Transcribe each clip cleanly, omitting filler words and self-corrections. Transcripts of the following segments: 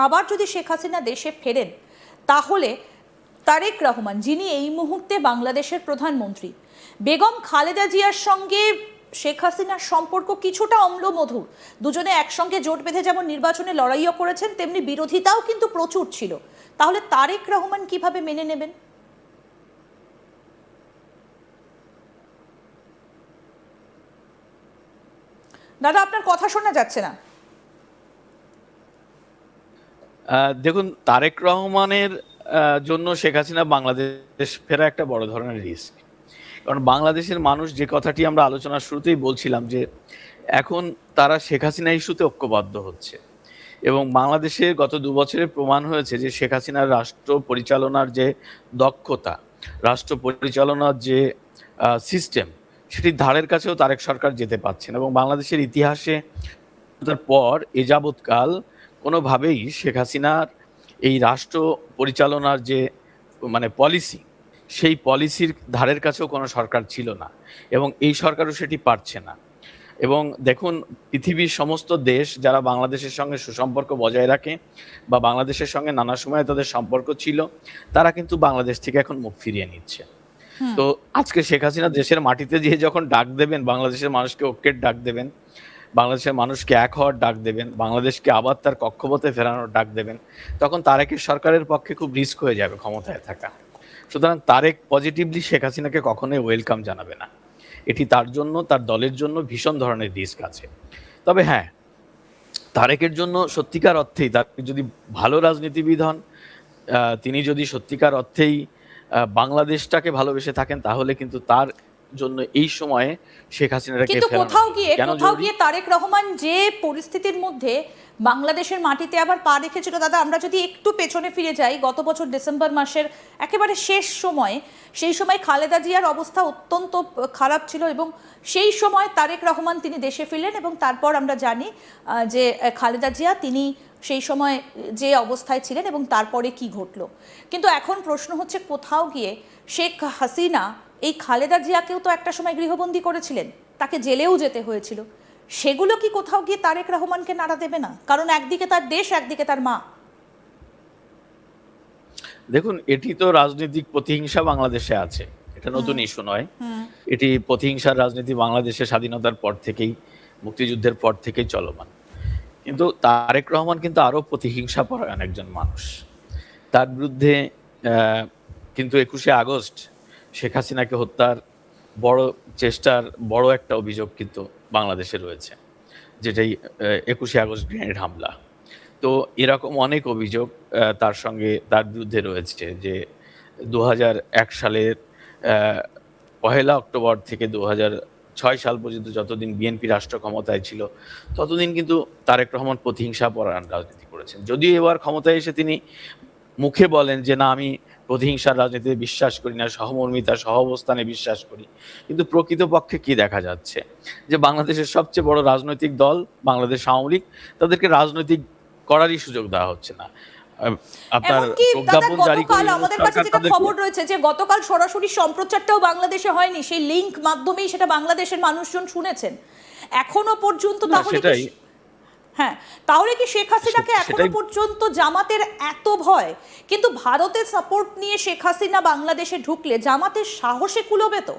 আবার যদি শেখ হাসিনা দেশে ফেরেন, তাহলে তারেক রহমান, যিনি এই মুহূর্তে বাংলাদেশের প্রধানমন্ত্রী, বেগম খালেদা জিয়ার সঙ্গে শেখ হাসিনার সম্পর্ক কিছুটা অম্লমধুর। দুজনে একসঙ্গে জোট বেঁধে যেমন নির্বাচনে লড়াইও করেছেন, তেমনি বিরোধিতাও কিন্তু প্রচুর ছিল। তাহলে তারেক রহমান কিভাবে মেনে নেবেন? দাদা, আপনার কথা শোনা যাচ্ছে না। দেখুন, তারেক রহমানের জন্য শেখ হাসিনা বাংলাদেশ ফেরা একটা বড় ধরনের রিস্ক। কারণ বাংলাদেশের মানুষ, যে কথাটি আমরা আলোচনার শুরুতেই বলছিলাম, যে এখন তারা শেখ হাসিনা ইস্যুতে ঐক্যবদ্ধ হচ্ছে, এবং বাংলাদেশে গত 2 বছরে প্রমাণ হয়েছে যে শেখ হাসিনার রাষ্ট্র পরিচালনার যে দক্ষতা, রাষ্ট্র পরিচালনার যে সিস্টেম, সেটির ধারের কাছেও তারেক সরকার যেতে পারছেন। এবং বাংলাদেশের ইতিহাসে পর এ যাবৎকাল কোনোভাবেই শেখ হাসিনার এই রাষ্ট্র পরিচালনার যে পলিসি, সেই পলিসির ধারের কাছেও কোনো সরকার ছিল না, এবং এই সরকারও সেটি পারছে না। এবং দেখুন, পৃথিবীর সমস্ত দেশ যারা বাংলাদেশের সঙ্গে সুসম্পর্ক বজায় রাখে বা বাংলাদেশের সঙ্গে নানা সময় তাদের সম্পর্ক ছিল, তারা কিন্তু বাংলাদেশ থেকে এখন মুখ ফিরিয়ে নিচ্ছে। তো আজকে শেখ হাসিনা দেশের মাটিতে গিয়ে যখন ডাক দেবেন, বাংলাদেশের মানুষকে ঐক্যের ডাক দেবেন, বাংলাদেশের মানুষকে এক হওয়ার ডাক দেবেন, বাংলাদেশকে আবার তার কক্ষপথে ফেরানোর ডাক দেবেন, তখন তারেকের সরকারের পক্ষে খুব রিস্ক হয়ে যাবে ক্ষমতায় থাকা। সুতরাং তারেক পজিটিভলি শেখ হাসিনাকে কখনোই ওয়েলকাম জানাবে না। এটি তার জন্য, তার দলের জন্য ভীষণ ধরনের রিস্ক আছে। তবে হ্যাঁ, তারেকের জন্য সত্যিকার অর্থেই, তার যদি ভালো রাজনীতিবিদ হন, তিনি যদি সত্যিকার অর্থেই বাংলাদেশটাকে ভালোবেসে থাকেন, তাহলে কিন্তু তার জন্য এই সময়ে শেখ হাসিনাকে কিন্তু ফেরানো কোথাও গিয়ে তারেক রহমান যে পরিস্থিতির মধ্যে বাংলাদেশের মাটিতে আবার পা রেখেছিল, দাদা, আমরা যদি একটু পেছনে ফিরে যাই, গত বছর ডিসেম্বর মাসের একেবারে শেষ সময়ে, সেই সময় খালেদা জিয়ার অবস্থা অত্যন্ত খারাপ ছিল, এবং সেই সময় তারেক রহমান তিনি দেশে ফিরলেন, এবং তারপর আমরা জানি যে খালেদা জিয়া তিনি সেই সময় যে অবস্থায় ছিলেন এবং তারপরে কি ঘটলো। কিন্তু এখন প্রশ্ন হচ্ছে, কোথাও গিয়ে শেখ হাসিনা এই খালেদা জিয়াকেও তো একটা সময় গৃহবন্দী করেছিলেন, তাকে জেলেও যেতে হয়েছিল। সেগুলো কি কোথাও গিয়ে তারেক রহমানকে নাড়া দেবে না? কারণ একদিকে তার দেশ, একদিকে তার মা। দেখুন, এটি তো রাজনৈতিক প্রতিহিংসা বাংলাদেশে আছে, এটা নতুন ইস্যু নয়। এটি প্রতিহিংসার রাজনীতি বাংলাদেশের স্বাধীনতার পর থেকেই, মুক্তিযুদ্ধের পর থেকেই চলমান। কিন্তু তারেক রহমান কিন্তু আরো প্রতিহিংসা পরায়ণ একজন মানুষ। তার বিরুদ্ধে কিন্তু 21শে আগস্ট শেখ হাসিনাকে হত্যার বড় চেষ্টার বড় একটা অভিযোগ কিন্তু বাংলাদেশে রয়েছে, যেটাই 21শে আগস্ট গ্রেনেড হামলা। তো এরকম অনেক অভিযোগ তার বিরুদ্ধে রয়েছে, যে 2001 সালের 1 অক্টোবর থেকে 2006 সাল পর্যন্ত যতদিন বিএনপি রাষ্ট্র ক্ষমতায় ছিল, ততদিন কিন্তু তারেক রহমান প্রতিহিংসা পরায়ণ রাজনীতি করেছেন। যদিও এবার ক্ষমতায় এসে তিনি মুখে বলেন যে না, আমি প্রতিহিংসার রাজনীতিতে বিশ্বাস করি না, সহমর্মিতা, সহাবস্থানে বিশ্বাস করি, কিন্তু প্রকৃতপক্ষে কি দেখা যাচ্ছে, যে বাংলাদেশের সবচেয়ে বড় রাজনৈতিক দল বাংলাদেশ আওয়ামী লীগ, তাদেরকে রাজনৈতিক করারই সুযোগ দেওয়া হচ্ছে না। আপনার প্রজ্ঞাপন জারি করে আমাদের কাছে যেটা খবর রয়েছে, যে গতকাল সরাসরি সম্প্রচারটাও বাংলাদেশে হয়নি, সেই লিংক মাধ্যমেই সেটা বাংলাদেশের মানুষজন শুনেছেন এখনো পর্যন্ত। তাহলে কি শেখ হাসিনাকে এখনো পর্যন্ত জামাতের এত ভয়? কিন্তু ভারতের সাপোর্ট নিয়ে শেখ হাসিনা বাংলাদেশে ঢুকলে জামাতের সাহসে কুলোবে তো?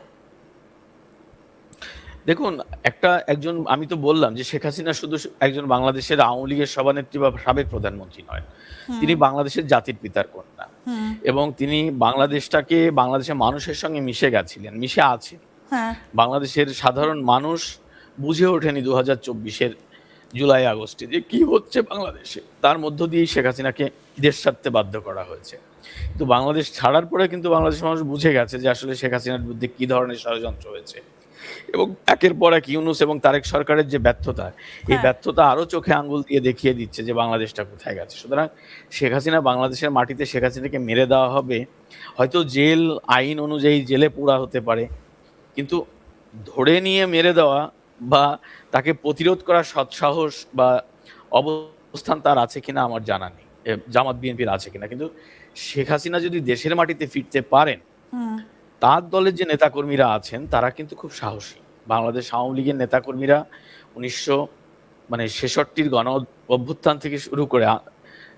দেখুন, একজন, আমি তো বললাম যে শেখ হাসিনা শুধু একজন বাংলাদেশের আওয়ামী লীগের সভানেত্রী বা সাবেক প্রধানমন্ত্রী নয়, তিনি বাংলাদেশের জাতির পিতার কন্যা, এবং তিনি বাংলাদেশের মানুষের সঙ্গে মিশে গেছিলেন, মিশে আছেন। বাংলাদেশের সাধারণ মানুষ বুঝে ওঠেনি 2024-এর জুলাই আগস্টে যে কি হচ্ছে বাংলাদেশে, তার মধ্য দিয়েই শেখ হাসিনাকে দেশ ছাড়তে বাধ্য করা হয়েছে। কিন্তু বাংলাদেশ ছাড়ার পরে কিন্তু বাংলাদেশের মানুষ বুঝে গেছে যে আসলে শেখ হাসিনার বিরুদ্ধে কি ধরনের ষড়যন্ত্র হয়েছে, এবং একের পর এক ইউনূস এবং তারেক সরকারের যে ব্যর্থতা, এই ব্যর্থতা আরো চোখে আঙ্গুল দিয়ে দেখিয়ে দিচ্ছে যে বাংলাদেশটা কোথায় গেছে। সুতরাং শেখ হাসিনা, বাংলাদেশের মাটিতে শেখ হাসিনাকে মেরে দেওয়া হবে, হয়তো জেল আইন অনুযায়ী জেলে পোড়া হতে পারে, কিন্তু ধরে নিয়ে মেরে দেওয়া বা তাকে প্রতিরোধ করার সৎসাহস বা অবস্থান তার আছে কিনা আমার জানা নেই, জামাত বিএনপির আছে কিনা। কিন্তু শেখ হাসিনা যদি দেশের মাটিতে ফিরতে পারেন, তার দলের যে নেতাকর্মীরা আছেন তারা কিন্তু খুব সাহসী। বাংলাদেশ আওয়ামী লীগের নেতাকর্মীরা 1966-র গণ অভ্যুত্থান থেকে শুরু করে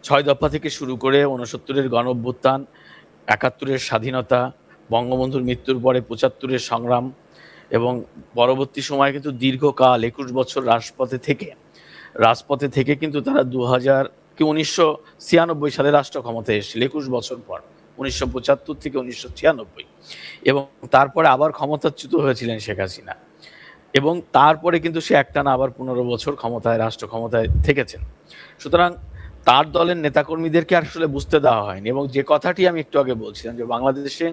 ছয় দফা থেকে শুরু করে ৬৯-এর গণঅভ্যুত্থান, ৭১-এর স্বাধীনতা, বঙ্গবন্ধুর মৃত্যুর পরে ৭৫-এর সংগ্রাম এবং পরবর্তী সময়ে কিন্তু দীর্ঘকাল ২১ বছর রাজপথে থেকে কিন্তু তারা ১৯৯৬ সালে রাষ্ট্র ক্ষমতায় এসেছিল ২১ বছর পর, ১৯৭৫ থেকে ১৯৯৬, এবং তারপরে আবার ক্ষমতাচ্যুত হয়েছিলেন শেখ হাসিনা, এবং তারপরে কিন্তু সে একটানা আবার ১৫ বছর রাষ্ট্র ক্ষমতায় থেকেছেন। সুতরাং তার দলের নেতাকর্মীদেরকে আসলে বুঝতে দেওয়া হয়নি। এবং যে কথাটি আমি একটু আগে বলছিলাম যে বাংলাদেশে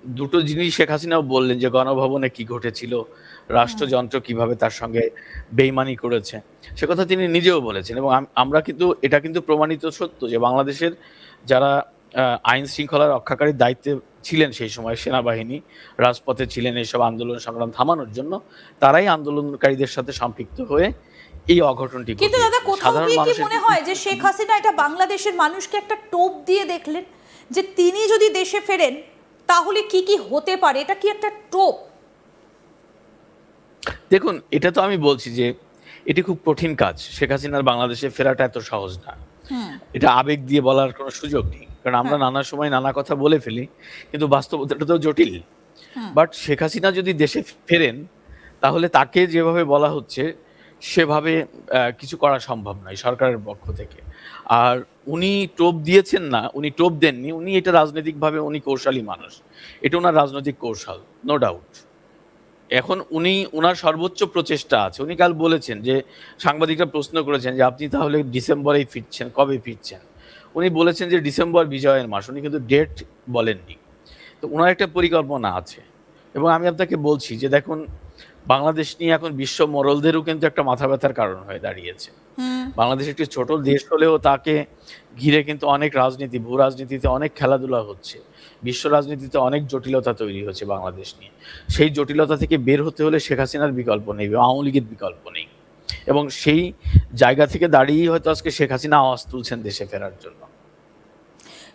দুটো জিনিস শেখ হাসিনাও বললেন, যে গণভবনে কি ঘটেছিল, রাষ্ট্রযন্ত্র কিভাবে তার সঙ্গে বেইমানি করেছে, সে কথা তিনি নিজেও বলেছেন। এবং আমরা কিন্তু এটা কিন্তু প্রমাণিত সত্য যে বাংলাদেশের যারা আইন শৃঙ্খলা রক্ষাকারীর দায়িত্বে ছিলেন সেই সময়, সেনাবাহিনী রাজপথে ছিলেন এইসব আন্দোলন সংগ্রাম থামানোর জন্য, তারাই আন্দোলনকারীদের সাথে সম্পৃক্ত হয়ে এই অঘটনটি কিন্তু দাদা, ঘটিয়েছে। কোথাও গিয়ে কি মনে হয় যে শেখ হাসিনা এটা বাংলাদেশের মানুষকে একটা টোপ দিয়ে দেখলেন যে তিনি যদি দেশে ফেরেন তাহলে কি কি হতে পারে? এটা কি একটা টোপ? দেখুন, এটা তো আমি বলছি যে এটি খুব কঠিন কাজ। শেখ হাসিনার বাংলাদেশে ফেরাটা এত সহজ না। এটা আবেগ দিয়ে বলার কোনো সুযোগ নেই, কারণ আমরা নানা সময় নানা কথা বলে ফেলি, কিন্তু বাস্তবতাটা তো জটিল। বাট শেখ হাসিনা যদি দেশে ফেরেন, তাহলে তাকে যেভাবে বলা হচ্ছে সেভাবে কিছু করা সম্ভব নয় সরকারের পক্ষ থেকে। আর উনি টোপ দিয়েছেন না, উনি টোপ দেননি, উনি এটা রাজনৈতিকভাবে উনি কৌশলী মানুষ, এটা ওনার রাজনৈতিক কৌশল, নো ডাউট। এখন উনার সর্বোচ্চ প্রচেষ্টা আছে। উনি কাল বলেছেন যে, সাংবাদিকরা প্রশ্ন করেছেন যে আপনি তাহলে ডিসেম্বরেই ফিরছেন, কবে ফিরছেন? উনি বলেছেন যে ডিসেম্বর বিজয়ের মাস, উনি কিন্তু ডেট বলেননি। তো ওনার একটা পরিকল্পনা আছে। এবং আমি আপনাকে বলছি যে দেখুন, বাংলাদেশ নিয়ে এখন বিশ্ব মোড়লদেরও কিন্তু একটা মাথা ব্যথার কারণ হয়ে দাঁড়িয়েছে। বাংলাদেশ একটি ছোট দেশ হলেও তাকে ঘিরে কিন্তু অনেক রাজনীতি, ভূ রাজনীতিতে অনেক খেলাধুলা হচ্ছে, বিশ্ব রাজনীতিতে অনেক জটিলতা তৈরি হচ্ছে বাংলাদেশ নিয়ে। সেই জটিলতা থেকে বের হতে হলে শেখ হাসিনার বিকল্প নেই, আওয়ামী লীগের বিকল্প নেই। এবং সেই জায়গা থেকে দাঁড়িয়েই হয়তো আজকে শেখ হাসিনা আওয়াজ তুলছেন দেশে ফেরার জন্য।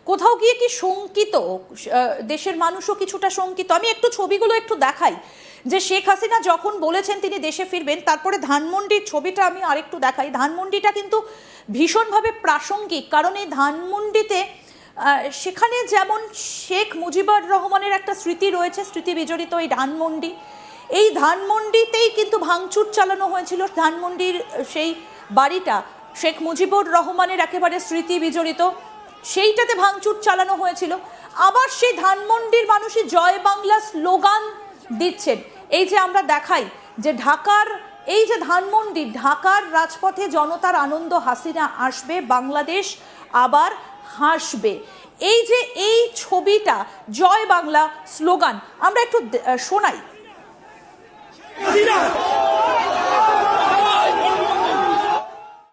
কোথাও গিয়ে কি শঙ্কিত দেশের মানুষও কিছুটা শঙ্কিত? আমি একটু ছবিগুলো একটু দেখাই যে শেখ হাসিনা যখন বলেছেন তিনি দেশে ফিরবেন, তারপরে ধানমন্ডির ছবিটা আমি আরেকটু দেখাই। ধানমন্ডিটা কিন্তু ভীষণভাবে প্রাসঙ্গিক, কারণ এই ধানমন্ডিতে সেখানে যেমন শেখ মুজিবুর রহমানের একটা স্মৃতি রয়েছে, স্মৃতি বিজড়িত এই ধানমন্ডি, এই ধানমন্ডিতেই কিন্তু ভাঙচুর চালানো হয়েছিল। ধানমন্ডির সেই বাড়িটা শেখ মুজিবুর রহমানের একেবারে স্মৃতি বিজড়িত, সেইটাতে ভাঙচুর চালানো হয়েছিল। আবার সেই ধানমন্ডির মানুষই জয় বাংলা স্লোগান দিচ্ছেন। এই যে আমরা দেখাই যে ঢাকার এই যে ধানমন্ডি, ঢাকার রাজপথে জনতার আনন্দ, হাসিনা আসবে, বাংলাদেশ আবার হাসবে, এই যে এই ছবিটা, জয় বাংলা স্লোগান, আমরা একটু শোনাই।